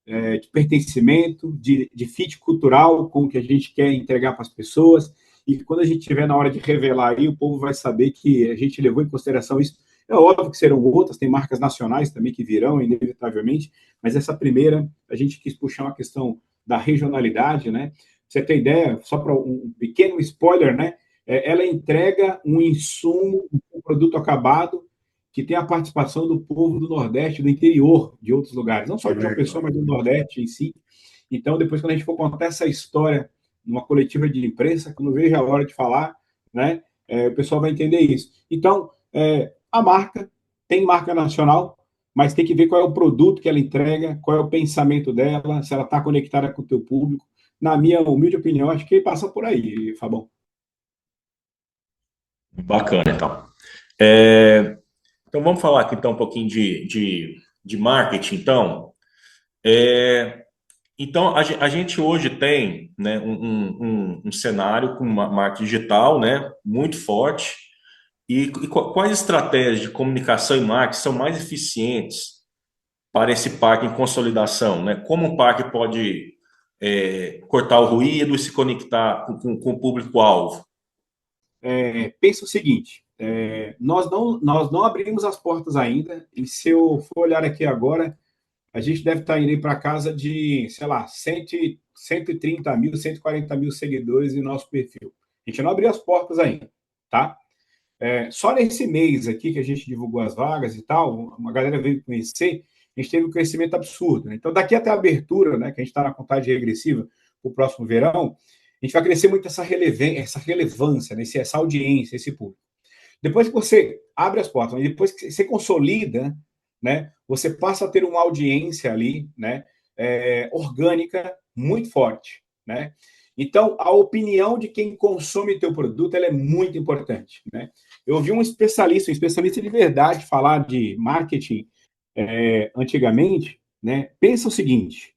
de pertencimento, de fit cultural com o que a gente quer entregar para as pessoas. E quando a gente estiver na hora de revelar aí, o povo vai saber que a gente levou em consideração isso. É óbvio que serão outras, tem marcas nacionais também que virão, inevitavelmente, mas essa primeira, a gente quis puxar uma questão da regionalidade, né? Pra você ter ideia, só para um pequeno spoiler, né? Ela entrega um insumo, um produto acabado que tem a participação do povo do Nordeste, do interior de outros lugares, não só Que de João Pessoa, legal. mas do Nordeste em si. Então, depois, quando a gente for contar essa história numa coletiva de imprensa, quando veja a hora de falar, né, o pessoal vai entender isso. Então, a marca tem marca nacional, mas tem que ver qual é o produto que ela entrega, qual é o pensamento dela, se ela está conectada com o teu público. Na minha humilde opinião, acho que passa por aí, Fabão. Bacana, então. É, então, vamos falar aqui então um pouquinho de marketing, então. É, então, a gente hoje tem, né, um cenário com uma marca digital, né, muito forte. E quais estratégias de comunicação e marketing são mais eficientes para esse parque em consolidação, né? Como um parque pode cortar o ruído e se conectar com o público-alvo? Pensa o seguinte: nós não abrimos as portas ainda, e se eu for olhar aqui agora, a gente deve estar indo para casa de, sei lá, 130 mil, 140 mil seguidores em nosso perfil. A gente não abriu as portas ainda, tá? Só nesse mês aqui que a gente divulgou as vagas e tal, uma galera veio conhecer, a gente teve um crescimento absurdo, né? Então, daqui até a abertura, né, que a gente está na contagem regressiva para o próximo verão, a gente vai crescer muito essa relevância, essa audiência, esse público. Depois que você abre as portas, mas depois que você consolida, né, você passa a ter uma audiência ali, né, orgânica muito forte, né? Então, a opinião de quem consome teu produto ela é muito importante, né? Eu ouvi um especialista de verdade, falar de marketing antigamente, né? Pensa o seguinte: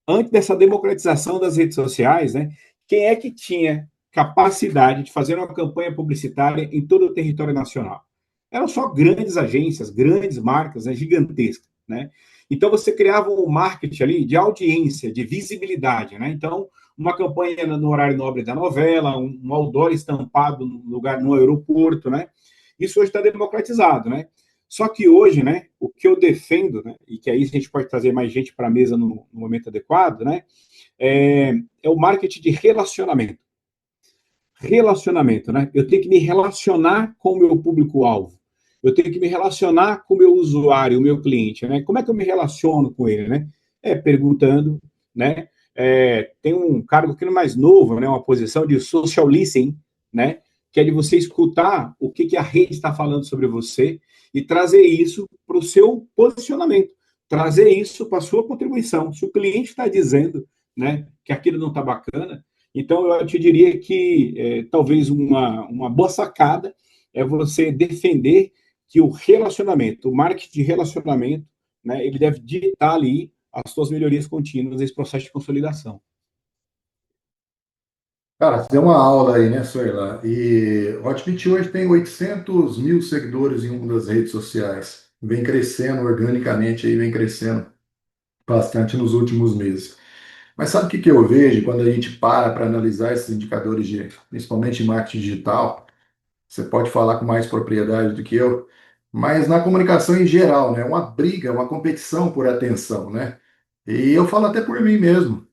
antes dessa democratização das redes sociais, né, quem é que tinha capacidade de fazer uma campanha publicitária em todo o território nacional? Eram só grandes agências, grandes marcas, né, gigantescas, né? Então você criava um marketing ali de audiência, de visibilidade, né? Então uma campanha no horário nobre da novela, um outdoor estampado no lugar no aeroporto, né? Isso hoje está democratizado, né? Só que hoje, né, o que eu defendo, né, e que aí a gente pode trazer mais gente para a mesa no momento adequado, né, é o marketing de relacionamento. Relacionamento, né? Eu tenho que me relacionar com o meu público-alvo. Eu tenho que me relacionar com o meu usuário, o meu cliente, né? Como é que eu me relaciono com ele, né? Perguntando, né? Tem um cargo aqui no mais novo, né? Uma posição de social listening, né? Que é de você escutar o que a rede está falando sobre você e trazer isso para o seu posicionamento, trazer isso para a sua contribuição. Se o cliente está dizendo, né, que aquilo não está bacana, então, eu te diria que talvez uma boa sacada é você defender que o relacionamento, o marketing de relacionamento, né, ele deve ditar ali as suas melhorias contínuas nesse processo de consolidação. Cara, você deu uma aula aí, né, Suela? E o Hotbit hoje tem 800 mil seguidores em uma das redes sociais. Vem crescendo organicamente aí, vem crescendo bastante nos últimos meses. Mas sabe o que que eu vejo quando a gente para analisar esses indicadores de, principalmente em marketing digital? Você pode falar com mais propriedade do que eu, mas na comunicação em geral, né? Uma briga, uma competição por atenção, né? E eu falo até por mim mesmo.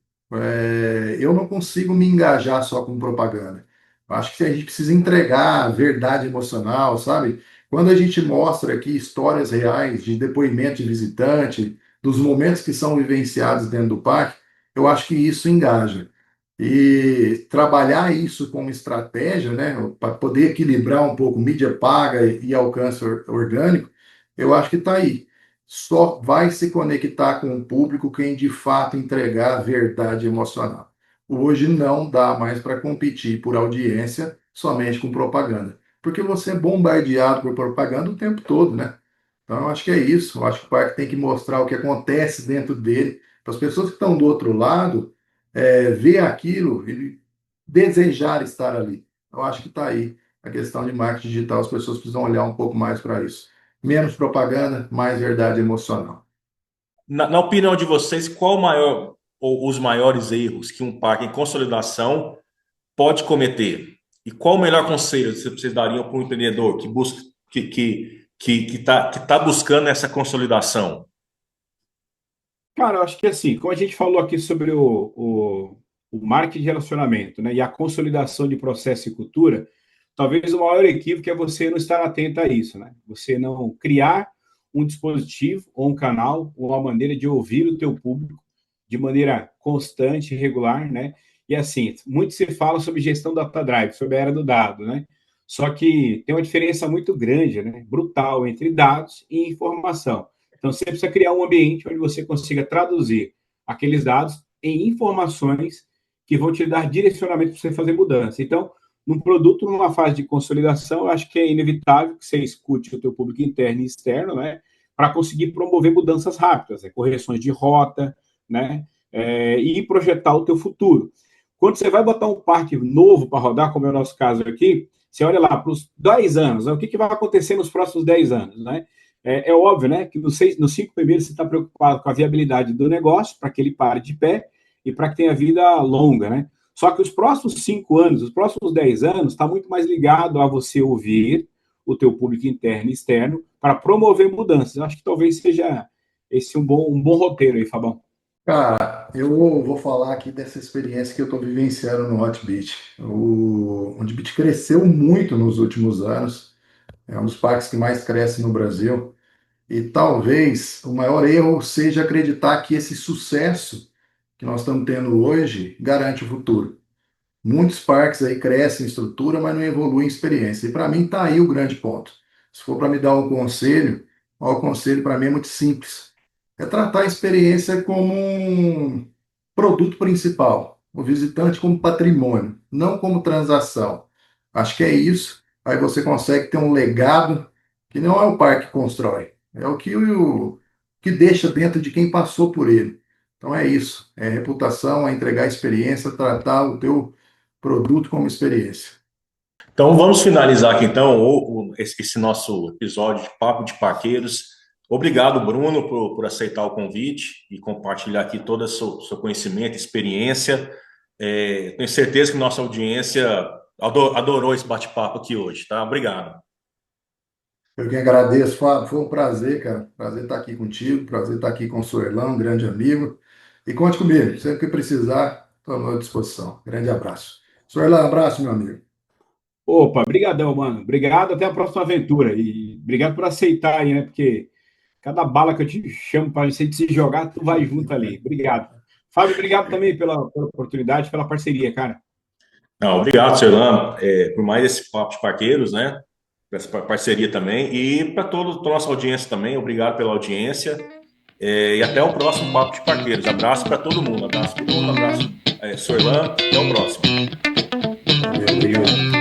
Eu não consigo me engajar só com propaganda. Eu acho que a gente precisa entregar a verdade emocional, sabe? Quando a gente mostra aqui histórias reais de depoimento de visitante, dos momentos que são vivenciados dentro do parque, eu acho que isso engaja. E trabalhar isso como estratégia, né, para poder equilibrar um pouco mídia paga e alcance orgânico, eu acho que está aí. Só vai se conectar com o público quem de fato entregar a verdade emocional. Hoje não dá mais para competir por audiência somente com propaganda, porque você é bombardeado por propaganda o tempo todo, né? Então, eu acho que é isso. Eu acho que o parque tem que mostrar o que acontece dentro dele, para as pessoas que estão do outro lado ver aquilo e desejar estar ali. Eu acho que está aí a questão de marketing digital. As pessoas precisam olhar um pouco mais para isso. Menos propaganda, mais verdade emocional. Na opinião de vocês, qual o maior ou os maiores erros que um parque em consolidação pode cometer? E qual o melhor conselho que vocês dariam para um empreendedor que busca que tá buscando essa consolidação? Cara, eu acho que assim, como a gente falou aqui sobre o marketing de relacionamento, né, e a consolidação de processo e cultura, talvez o maior equívoco é você não estar atento a isso, né? Você não criar um dispositivo ou um canal ou uma maneira de ouvir o teu público de maneira constante e regular, né? E assim, muito se fala sobre gestão data drive, sobre a era do dado, né? Só que tem uma diferença muito grande, né? Brutal entre dados e informação. Então, você precisa criar um ambiente onde você consiga traduzir aqueles dados em informações que vão te dar direcionamento para você fazer mudança. Então, num produto, numa fase de consolidação, eu acho que é inevitável que você escute o teu público interno e externo, né, para conseguir promover mudanças rápidas, né, correções de rota, né, e projetar o teu futuro. Quando você vai botar um parque novo para rodar, como é o nosso caso aqui, você olha lá para os 10 anos, né, o que vai acontecer nos próximos 10 anos, né? Óbvio, né, que nos 5 primeiros você está preocupado com a viabilidade do negócio, para que ele pare de pé e para que tenha vida longa, né? Só que os próximos 5 anos, os próximos 10 anos, está muito mais ligado a você ouvir o teu público interno e externo para promover mudanças. Eu acho que talvez seja esse um bom roteiro aí, Fabão. Cara, eu vou falar aqui dessa experiência que eu estou vivenciando no Hotbit. O Hotbit cresceu muito nos últimos anos. É um dos parques que mais cresce no Brasil. E talvez o maior erro seja acreditar que esse sucesso que nós estamos tendo hoje garante o futuro. Muitos parques aí crescem em estrutura, mas não evoluem em experiência. E para mim está aí o grande ponto. Se for para me dar um conselho, o conselho para mim é muito simples. É tratar a experiência como um produto principal, o visitante como patrimônio, não como transação. Acho que é isso. Aí você consegue ter um legado que não é o parque que constrói, é o que deixa dentro de quem passou por ele. Então é isso. É reputação, é entregar experiência, tratar o teu produto como experiência. Então vamos finalizar aqui então esse nosso episódio de Papo de Parqueiros. Obrigado, Bruno, por aceitar o convite e compartilhar aqui todo o seu conhecimento, experiência. Tenho certeza que nossa audiência adorou esse bate-papo aqui hoje, tá? Obrigado. Eu que agradeço, Fábio. Foi um prazer, cara. Prazer estar aqui contigo, prazer estar aqui com o Suerlão, um grande amigo. E conte comigo, sempre que precisar, estou à disposição. Grande abraço. Suerlão, abraço, meu amigo. Opa, brigadão, mano. Obrigado, até a próxima aventura. E obrigado por aceitar aí, né? Porque cada bala que eu te chamo para gente se jogar, tu vai junto ali. Obrigado. Fábio, obrigado também pela oportunidade, pela parceria, cara. Não, obrigado, Serlan, por mais esse Papo de Parqueiros, né? Por essa parceria também. E para toda a nossa audiência também, obrigado pela audiência. E até o próximo Papo de Parqueiros. Abraço para todo mundo. Abraço, Bruno. Abraço, Sorlan. Até o próximo. Valeu, obrigado.